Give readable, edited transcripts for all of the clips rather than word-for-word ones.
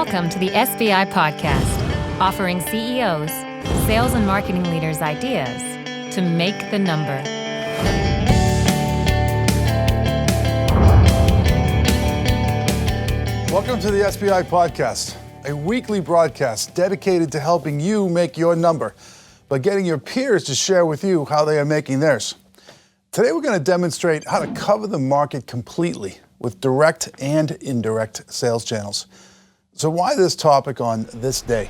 Welcome to the SBI Podcast, offering CEOs, sales and marketing leaders ideas to make the number. Welcome to the SBI Podcast, a weekly broadcast dedicated to helping you make your number by getting your peers to share with you how they are making theirs. Today we're going to demonstrate how to cover the market completely with direct and indirect sales channels. So why this topic on this day?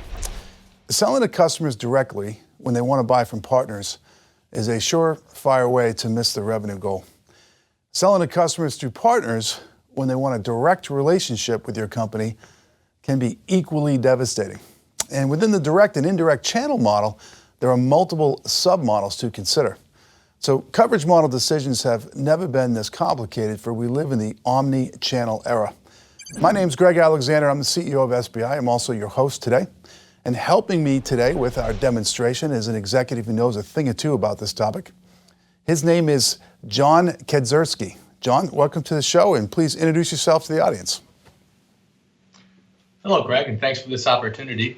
Selling to customers directly when they want to buy from partners is a surefire way to miss the revenue goal. Selling to customers through partners when they want a direct relationship with your company can be equally devastating. And within the direct and indirect channel model, there are multiple submodels to consider. So coverage model decisions have never been this complicated, for we live in the omni-channel era. My name's Greg Alexander. I'm the CEO of SBI. I'm also your host today. And helping me today with our demonstration is an executive who knows a thing or two about this topic. His name is John Kedzierski. John, welcome to the show, and please introduce yourself to the audience. Hello, Greg, and thanks for this opportunity.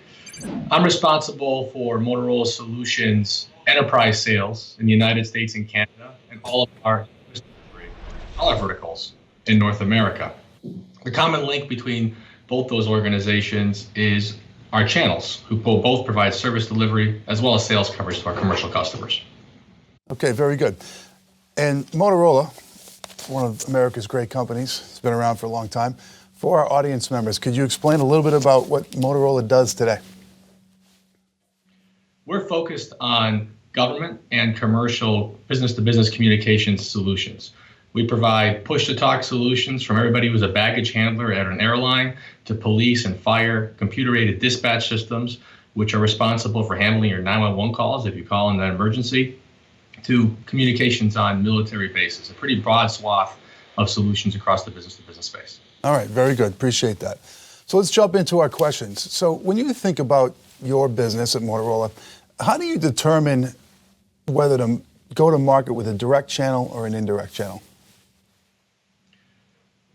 I'm responsible for Motorola Solutions enterprise sales in the United States and Canada, and all of our verticals in North America. The common link between both those organizations is our channels, who both provide service delivery as well as sales coverage to our commercial customers. Okay, very good. And Motorola, one of America's great companies, it's been around for a long time. For our audience members, could you explain a little bit about what Motorola does today? We're focused on government and commercial business-to-business communications solutions. We provide push-to-talk solutions from everybody who's a baggage handler at an airline to police and fire, computer-aided dispatch systems, which are responsible for handling your 911 calls if you call in an emergency, to communications on military bases, a pretty broad swath of solutions across the business-to-business space. All right, very good. Appreciate that. So let's jump into our questions. So when you think about your business at Motorola, how do you determine whether to go to market with a direct channel or an indirect channel?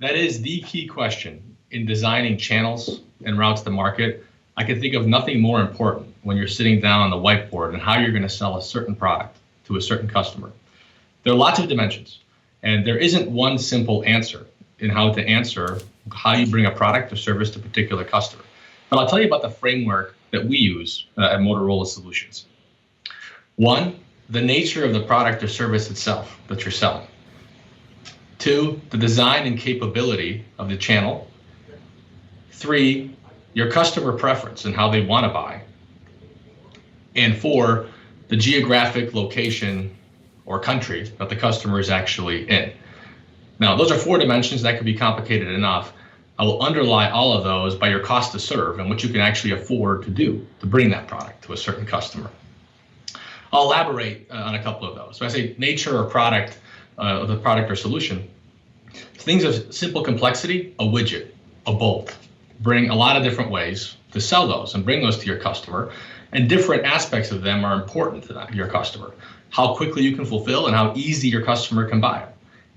That is the key question in designing channels and routes to market. I can think of nothing more important when you're sitting down on the whiteboard and how you're going to sell a certain product to a certain customer. There are lots of dimensions, and there isn't one simple answer in how to answer how you bring a product or service to a particular customer. But I'll tell you about the framework that we use at Motorola Solutions. One, the nature of the product or service itself that you're selling. Two, the design and capability of the channel. Three, your customer preference and how they want to buy. And four, the geographic location or country that the customer is actually in. Now, those are four dimensions that could be complicated enough. I will underlie all of those by your cost to serve and what you can actually afford to do to bring that product to a certain customer. I'll elaborate on a couple of those. So I say nature or product of the product or solution. Things of simple complexity, a widget, a bolt. Bring a lot of different ways to sell those and bring those to your customer. And different aspects of them are important to your customer. How quickly you can fulfill and how easy your customer can buy.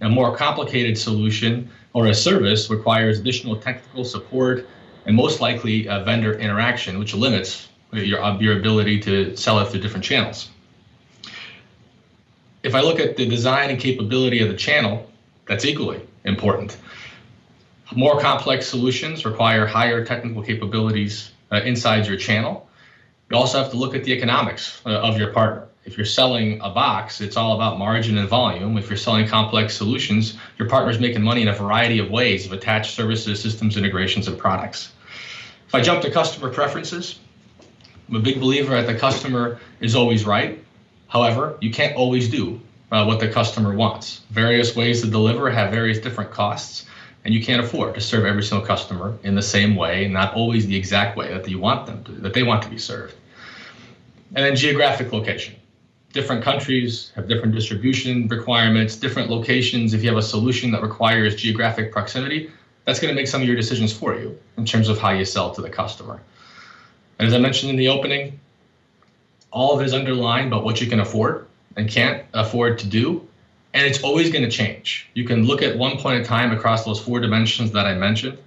A more complicated solution or a service requires additional technical support and most likely vendor interaction, which limits your ability to sell it through different channels. If I look at the design and capability of the channel, that's equally important. More complex solutions require higher technical capabilities inside your channel. You also have to look at the economics of your partner. If you're selling a box, it's all about margin and volume. If you're selling complex solutions, your partner's making money in a variety of ways of attached services, systems, integrations, and products. If I jump to customer preferences, I'm a big believer that the customer is always right. However, you can't always do what the customer wants. Various ways to deliver have various different costs, and you can't afford to serve every single customer in the same way, and not always the exact way that you want them to, that they want to be served. And then geographic location. Different countries have different distribution requirements, different locations. If you have a solution that requires geographic proximity, that's going to make some of your decisions for you in terms of how you sell to the customer. And as I mentioned in the opening, all of it is underlined about what you can afford and can't afford to do, and it's always going to change. You can look at one point in time across those four dimensions that I mentioned,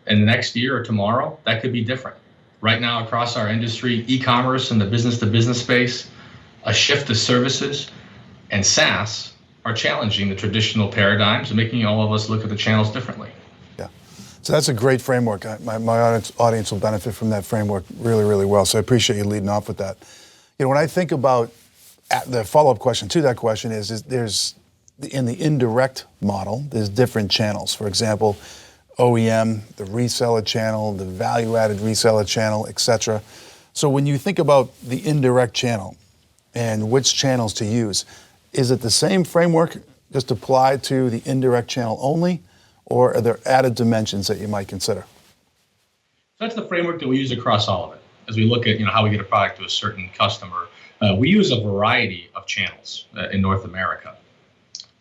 And the next year or tomorrow, that could be different. Right now, across our industry, e-commerce and the business-to-business space, a shift to services, and SaaS are challenging the traditional paradigms and making all of us look at the channels differently. Yeah, so that's a great framework. My audience will benefit from that framework really, really well. So I appreciate you leading off with that. You know, when I think about the follow-up question to that question is there's in the indirect model, there's different channels. For example, OEM, the reseller channel, the value-added reseller channel, et cetera. So when you think about the indirect channel and which channels to use, is it the same framework just applied to the indirect channel only, or are there added dimensions that you might consider? That's the framework that we use across all of it. As we look at how we get a product to a certain customer, we use a variety of channels in North America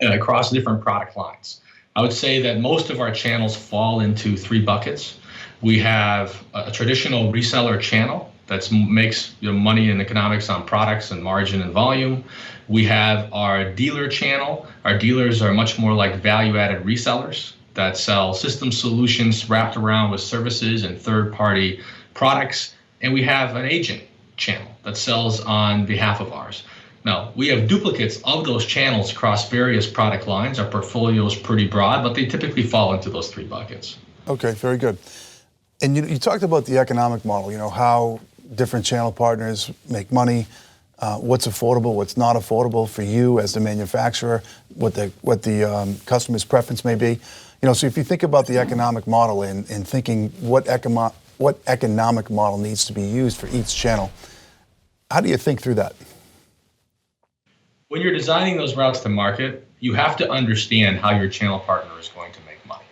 across different product lines. I would say that most of our channels fall into three buckets. We have a traditional reseller channel that makes money and economics on products and margin and volume. We have our dealer channel. Our dealers are much more like value-added resellers that sell system solutions wrapped around with services and third-party products. And we have an agent channel that sells on behalf of ours. Now, we have duplicates of those channels across various product lines. Our portfolio is pretty broad, but they typically fall into those three buckets. Okay, very good. And you talked about the economic model, how different channel partners make money, what's affordable, what's not affordable for you as the manufacturer, what the customer's preference may be. So if you think about the economic model and thinking what economic model needs to be used for each channel, how do you think through that? When you're designing those routes to market, you have to understand how your channel partner is going to make money.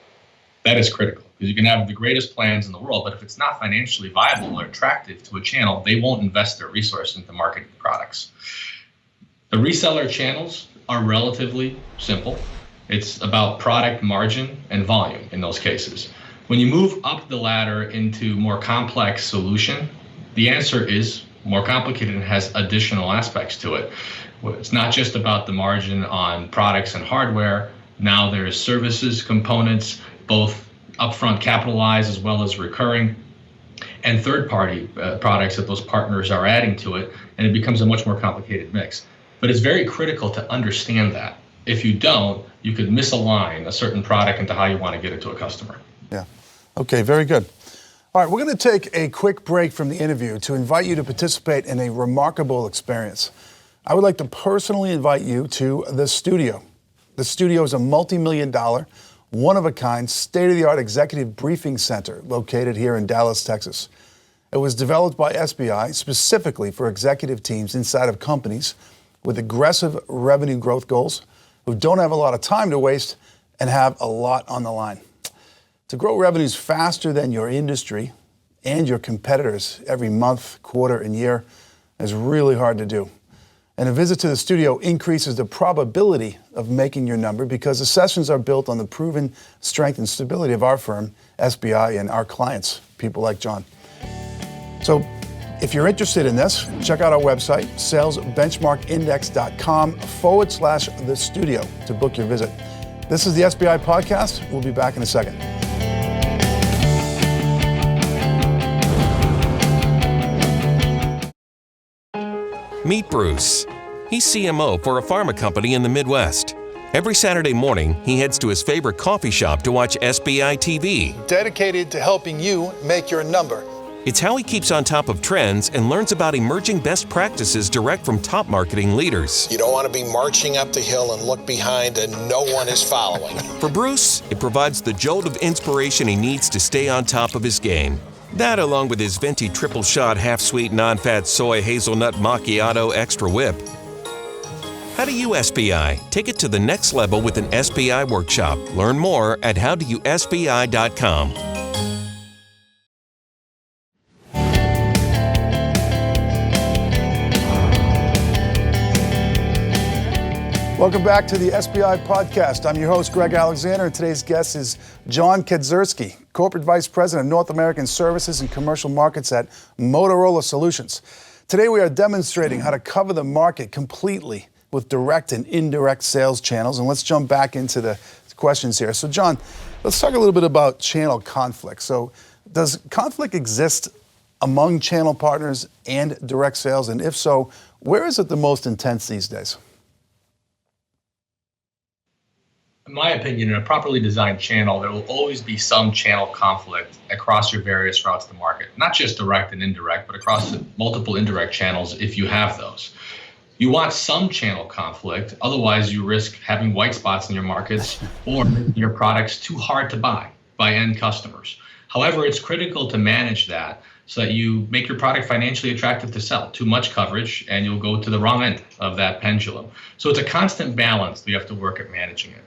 That is critical, because you can have the greatest plans in the world, but if it's not financially viable or attractive to a channel, they won't invest their resources into marketing products. The reseller channels are relatively simple. It's about product margin and volume in those cases. When you move up the ladder into more complex solution, the answer is more complicated and has additional aspects to it. It's not just about the margin on products and hardware. Now there's services components, both upfront capitalized as well as recurring, and third-party products that those partners are adding to it, and it becomes a much more complicated mix. But it's very critical to understand that. If you don't, you could misalign a certain product into how you want to get it to a customer. Yeah. Okay, very good. All right, we're going to take a quick break from the interview to invite you to participate in a remarkable experience. I would like to personally invite you to the studio. The studio is a multi-million-dollar, one-of-a-kind, state-of-the-art executive briefing center located here in Dallas, Texas. It was developed by SBI specifically for executive teams inside of companies with aggressive revenue growth goals who don't have a lot of time to waste and have a lot on the line. To grow revenues faster than your industry and your competitors every month, quarter, and year is really hard to do. And a visit to the studio increases the probability of making your number because the sessions are built on the proven strength and stability of our firm, SBI, and our clients, people like John. So if you're interested in this, check out our website, salesbenchmarkindex.com/the studio to book your visit. This is the SBI Podcast. We'll be back in a second. Meet Bruce. He's CMO for a pharma company in the Midwest. Every Saturday morning, he heads to his favorite coffee shop to watch SBI TV. Dedicated to helping you make your number. It's how he keeps on top of trends and learns about emerging best practices direct from top marketing leaders. You don't want to be marching up the hill and look behind and no one is following. For Bruce, it provides the jolt of inspiration he needs to stay on top of his game. That, along with his venti triple shot half-sweet non-fat soy hazelnut macchiato extra whip. How do you SBI? Take it to the next level with an SBI workshop. Learn more at howdoyousbi.com. Welcome back to the SBI Podcast. I'm your host, Greg Alexander, and today's guest is John Kedzierski, Corporate Vice President of North American Services and Commercial Markets at Motorola Solutions. Today we are demonstrating how to cover the market completely with direct and indirect sales channels. And let's jump back into the questions here. So John, let's talk a little bit about channel conflict. So does conflict exist among channel partners and direct sales? And if so, where is it the most intense these days? In my opinion, in a properly designed channel, there will always be some channel conflict across your various routes to market, not just direct and indirect, but across the multiple indirect channels if you have those. You want some channel conflict, otherwise you risk having white spots in your markets or making your products too hard to buy by end customers. However, it's critical to manage that so that you make your product financially attractive to sell. Too much coverage and you'll go to the wrong end of that pendulum. So it's a constant balance. We have to work at managing it.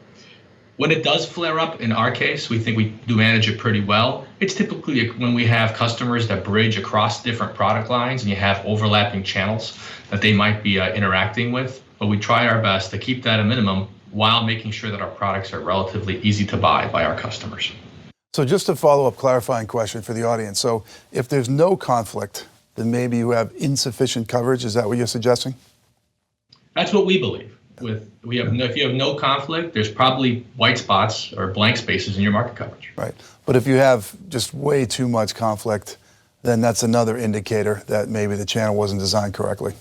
When it does flare up, in our case, we think we do manage it pretty well. It's typically when we have customers that bridge across different product lines and you have overlapping channels that they might be interacting with. But we try our best to keep that a minimum while making sure that our products are relatively easy to buy by our customers. So just a follow-up clarifying question for the audience. So if there's no conflict, then maybe you have insufficient coverage. Is that what you're suggesting? That's what we believe. If you have no conflict, there's probably white spots or blank spaces in your market coverage. Right. But if you have just way too much conflict, then that's another indicator that maybe the channel wasn't designed correctly.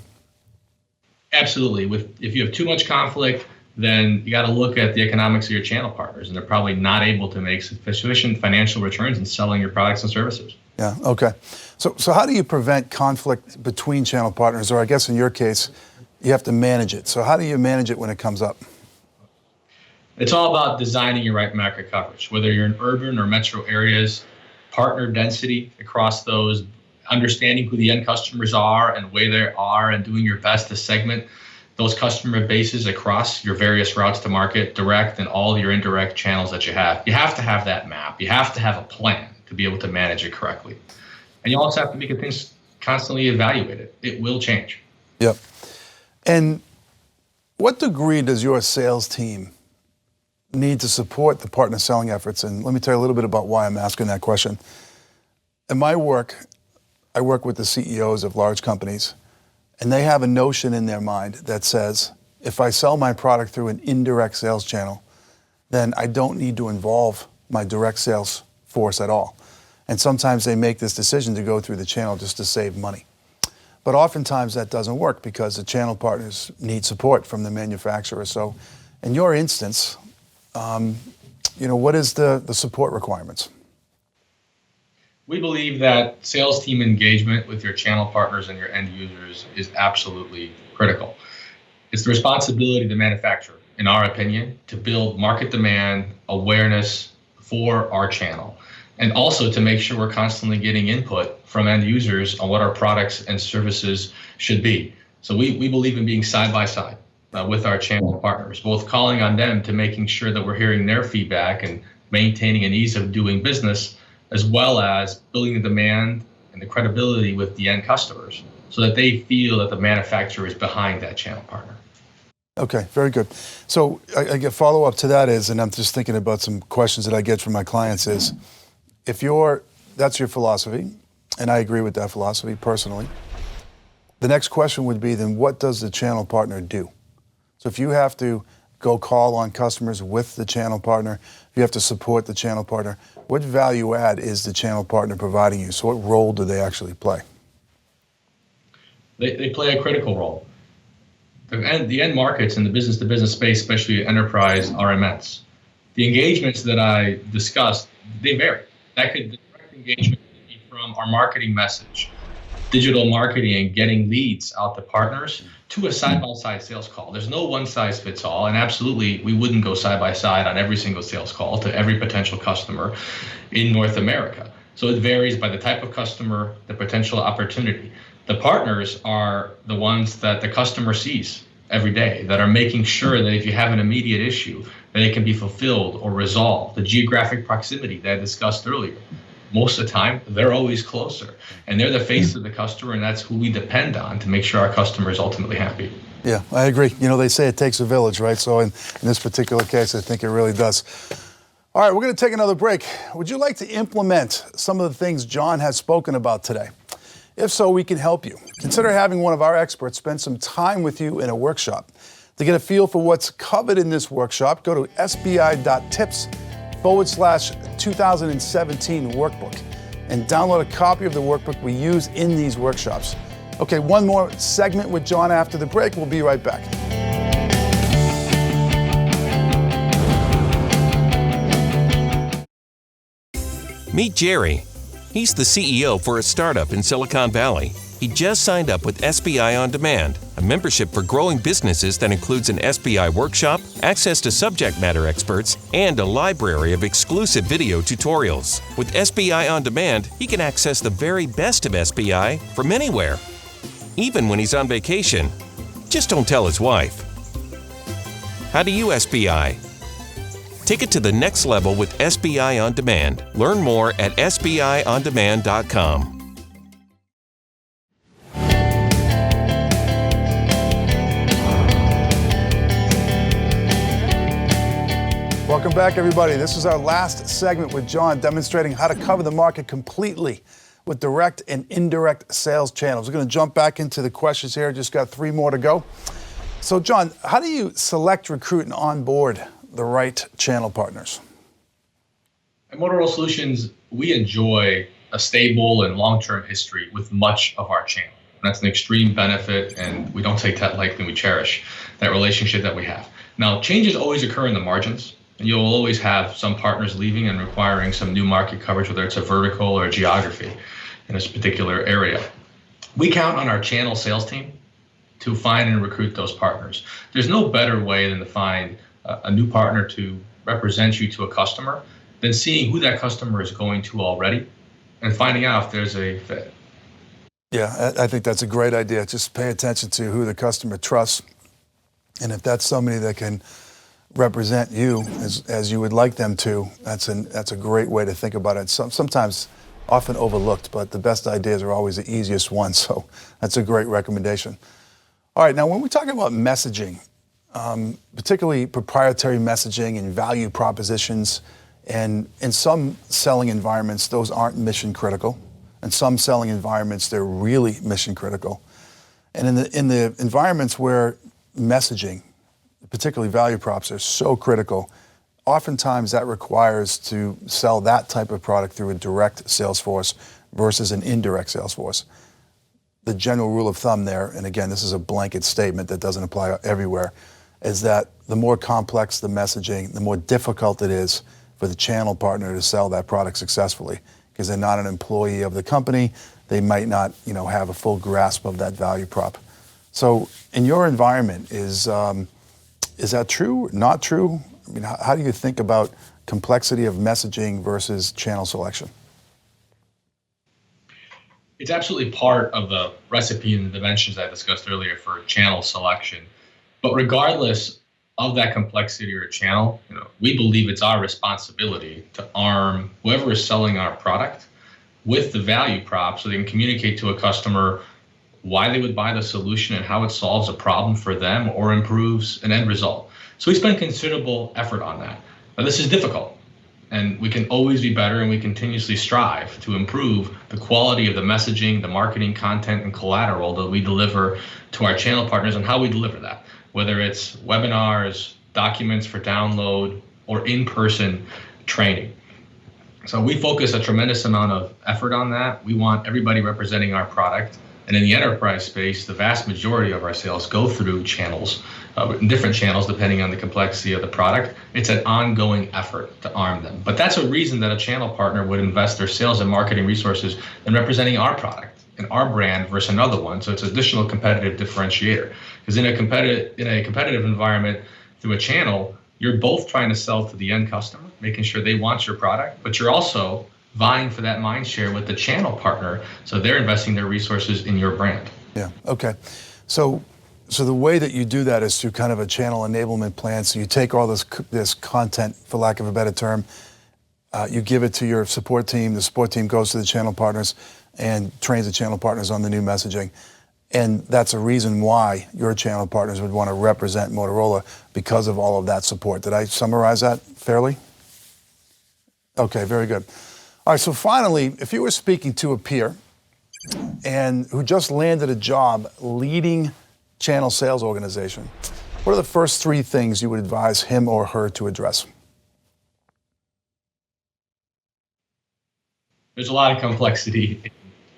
Absolutely. If you have too much conflict, then you got to look at the economics of your channel partners, and they're probably not able to make sufficient financial returns in selling your products and services. Yeah, okay. So how do you prevent conflict between channel partners, or I guess in your case, you have to manage it. So how do you manage it when it comes up? It's all about designing your right market coverage, whether you're in urban or metro areas, partner density across those, understanding who the end customers are and where they are, and doing your best to segment those customer bases across your various routes to market, direct and all your indirect channels that you have. You have to have that map. You have to have a plan to be able to manage it correctly. And you also have to make things constantly evaluated. It will change. Yep. And what degree does your sales team need to support the partner selling efforts? And let me tell you a little bit about why I'm asking that question. In my work, I work with the CEOs of large companies, and they have a notion in their mind that says, if I sell my product through an indirect sales channel, then I don't need to involve my direct sales force at all. And sometimes they make this decision to go through the channel just to save money. But oftentimes that doesn't work because the channel partners need support from the manufacturer. So in your instance, what is the support requirements? We believe that sales team engagement with your channel partners and your end users is absolutely critical. It's the responsibility of the manufacturer, in our opinion, to build market demand awareness for our channel, and also to make sure we're constantly getting input from end users on what our products and services should be. So we believe in being side by side with our channel partners, both calling on them to making sure that we're hearing their feedback and maintaining an ease of doing business, as well as building the demand and the credibility with the end customers so that they feel that the manufacturer is behind that channel partner. Okay, very good. So I get follow up to that is, and I'm just thinking about some questions that I get from my clients is, if that's your philosophy, and I agree with that philosophy personally, the next question would be, then what does the channel partner do? So if you have to go call on customers with the channel partner, if you have to support the channel partner, what value add is the channel partner providing you? So what role do they actually play? They play a critical role. The end markets in the business-to-business space, especially enterprise, are immense. The engagements that I discussed, they vary. The direct engagement could be from our marketing message, digital marketing and getting leads out to partners, to a side-by-side sales call. There's no one-size-fits-all, and absolutely we wouldn't go side-by-side on every single sales call to every potential customer in North America. So it varies by the type of customer, the potential opportunity. The partners are the ones that the customer sees every day, that are making sure that if you have an immediate issue, that it can be fulfilled or resolved. The geographic proximity that I discussed earlier. Most of the time, they're always closer, and they're the face of the customer, and that's who we depend on to make sure our customer is ultimately happy. Yeah, I agree. They say it takes a village, right? So in this particular case, I think it really does. All right, we're going to take another break. Would you like to implement some of the things John has spoken about today? If so, we can help you. Consider having one of our experts spend some time with you in a workshop. To get a feel for what's covered in this workshop, go to sbi.tips/2017 workbook and download a copy of the workbook we use in these workshops. Okay, one more segment with John after the break. We'll be right back. Meet Jerry. He's the CEO for a startup in Silicon Valley. He just signed up with SBI On Demand, a membership for growing businesses that includes an SBI workshop, access to subject matter experts, and a library of exclusive video tutorials. With SBI On Demand, he can access the very best of SBI from anywhere, even when he's on vacation. Just don't tell his wife. How do you SBI? Take it to the next level with SBI On Demand. Learn more at sbiondemand.com. Welcome back, everybody. This is our last segment with John, demonstrating how to cover the market completely with direct and indirect sales channels. We're going to jump back into the questions here. Just got 3 more to go. So, John, how do you select, recruit, and onboard the right channel partners? At Motorola Solutions, we enjoy a stable and long-term history with much of our channel. And that's an extreme benefit, and we don't take that lightly. We cherish that relationship that we have. Now, changes always occur in the margins. And you'll always have some partners leaving and requiring some new market coverage, whether it's a vertical or a geography in this particular area. We count on our channel sales team to find and recruit those partners. There's no better way than to find a new partner to represent you to a customer than seeing who that customer is going to already and finding out if there's a fit. Yeah, I think that's a great idea. Just pay attention to who the customer trusts. And if that's somebody that can represent you as you would like them to, that's a great way to think about it. Sometimes often overlooked, but the best ideas are always the easiest ones, so that's a great recommendation. All right, now when we talk about messaging, particularly proprietary messaging and value propositions, and in some selling environments, those aren't mission critical. In some selling environments, they're really mission critical. And in the environments where messaging, particularly value props, are so critical, oftentimes that requires to sell that type of product through a direct sales force versus an indirect sales force. The general rule of thumb there, and again, this is a blanket statement that doesn't apply everywhere, is that the more complex the messaging, the more difficult it is for the channel partner to sell that product successfully, because they're not an employee of the company. They might not, have a full grasp of that value prop. So in your environment, is that true? Not true? I mean, how do you think about complexity of messaging versus channel selection? It's absolutely part of the recipe and the dimensions I discussed earlier for channel selection. But regardless of that complexity or channel, we believe it's our responsibility to arm whoever is selling our product with the value prop so they can communicate to a customer why they would buy the solution and how it solves a problem for them or improves an end result. So we spend considerable effort on that. Now, this is difficult, and we can always be better, and we continuously strive to improve the quality of the messaging, the marketing content, and collateral that we deliver to our channel partners and how we deliver that, whether it's webinars, documents for download, or in-person training. So we focus a tremendous amount of effort on that. We want everybody representing our product. And in the enterprise space, the vast majority of our sales go through channels, different channels depending on the complexity of the product. It's an ongoing effort to arm them. But that's a reason that a channel partner would invest their sales and marketing resources in representing our product and our brand versus another one. So it's an additional competitive differentiator. Because in a competitive environment through a channel, you're both trying to sell to the end customer, making sure they want your product, but you're also vying for that mind share with the channel partner, so they're investing their resources in your brand. Yeah, okay. So the way that you do that is through kind of a channel enablement plan. So you take all this content, for lack of a better term, you give it to your support team, the support team goes to the channel partners and trains the channel partners on the new messaging. And that's a reason why your channel partners would want to represent Motorola, because of all of that support. Did I summarize that fairly? Okay, very good. All right, so finally, if you were speaking to a peer and who just landed a job leading channel sales organization, what are the first 3 things you would advise him or her to address? There's a lot of complexity in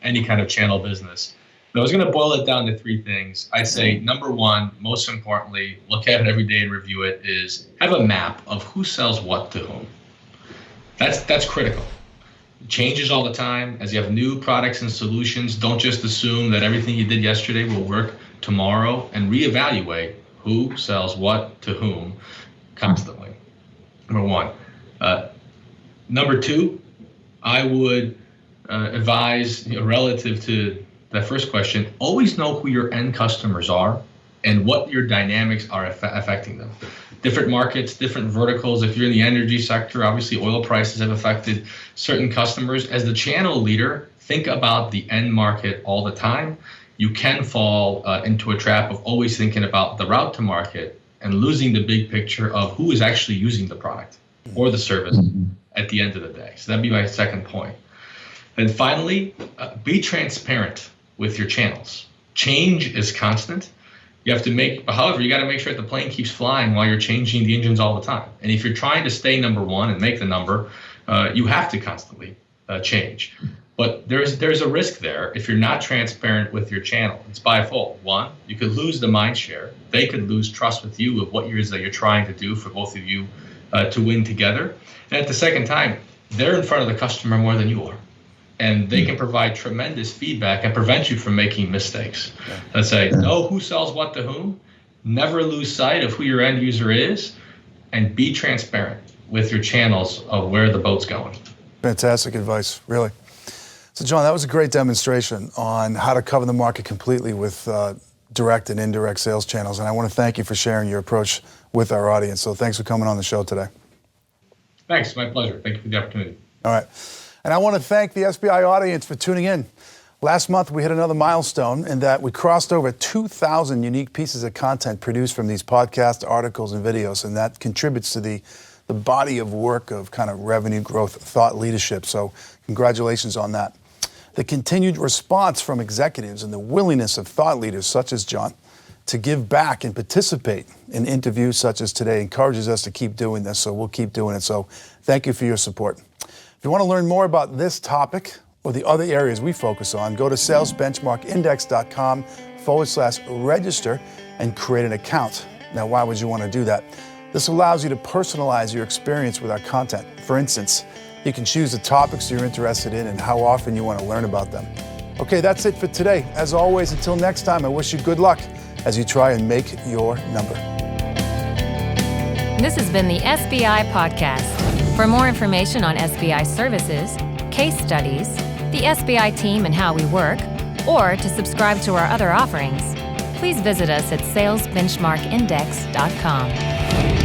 any kind of channel business. But I was going to boil it down to 3 things. I'd say number 1, most importantly, look at it every day and review it, is have a map of who sells what to whom. That's critical. It changes all the time. As you have new products and solutions, don't just assume that everything you did yesterday will work tomorrow, and reevaluate who sells what to whom constantly. Number 1. Number 2, I would advise, relative to that first question, always know who your end customers are and what your dynamics are affecting them. Different markets, different verticals. If you're in the energy sector, obviously oil prices have affected certain customers. As the channel leader, think about the end market all the time. You can fall into a trap of always thinking about the route to market and losing the big picture of who is actually using the product or the service at the end of the day. So that'd be my second point. And finally, be transparent with your channels. Change is constant. You have to however, you got to make sure that the plane keeps flying while you're changing the engines all the time. And if you're trying to stay number 1 and make the number, you have to constantly change. But there's a risk there if you're not transparent with your channel. It's bifold. 1, you could lose the mind share. They could lose trust with you of what it is that you're trying to do for both of you to win together. And at the second time, they're in front of the customer more than you are. And they can provide tremendous feedback and prevent you from making mistakes. Let's say, know who sells what to whom, never lose sight of who your end user is, and be transparent with your channels of where the boat's going. Fantastic advice, really. So John, that was a great demonstration on how to cover the market completely with direct and indirect sales channels. And I want to thank you for sharing your approach with our audience. So thanks for coming on the show today. Thanks, my pleasure. Thank you for the opportunity. All right. And I want to thank the SBI audience for tuning in. Last month, we hit another milestone in that we crossed over 2,000 unique pieces of content produced from these podcasts, articles, and videos, and that contributes to the body of work of kind of revenue growth, thought leadership. So congratulations on that. The continued response from executives and the willingness of thought leaders such as John to give back and participate in interviews such as today encourages us to keep doing this, so we'll keep doing it. So thank you for your support. If you want to learn more about this topic or the other areas we focus on, go to salesbenchmarkindex.com/register and create an account. Now, why would you want to do that? This allows you to personalize your experience with our content. For instance, you can choose the topics you're interested in and how often you want to learn about them. Okay, that's it for today. As always, until next time, I wish you good luck as you try and make your number. This has been the SBI Podcast. For more information on SBI services, case studies, the SBI team and how we work, or to subscribe to our other offerings, please visit us at salesbenchmarkindex.com.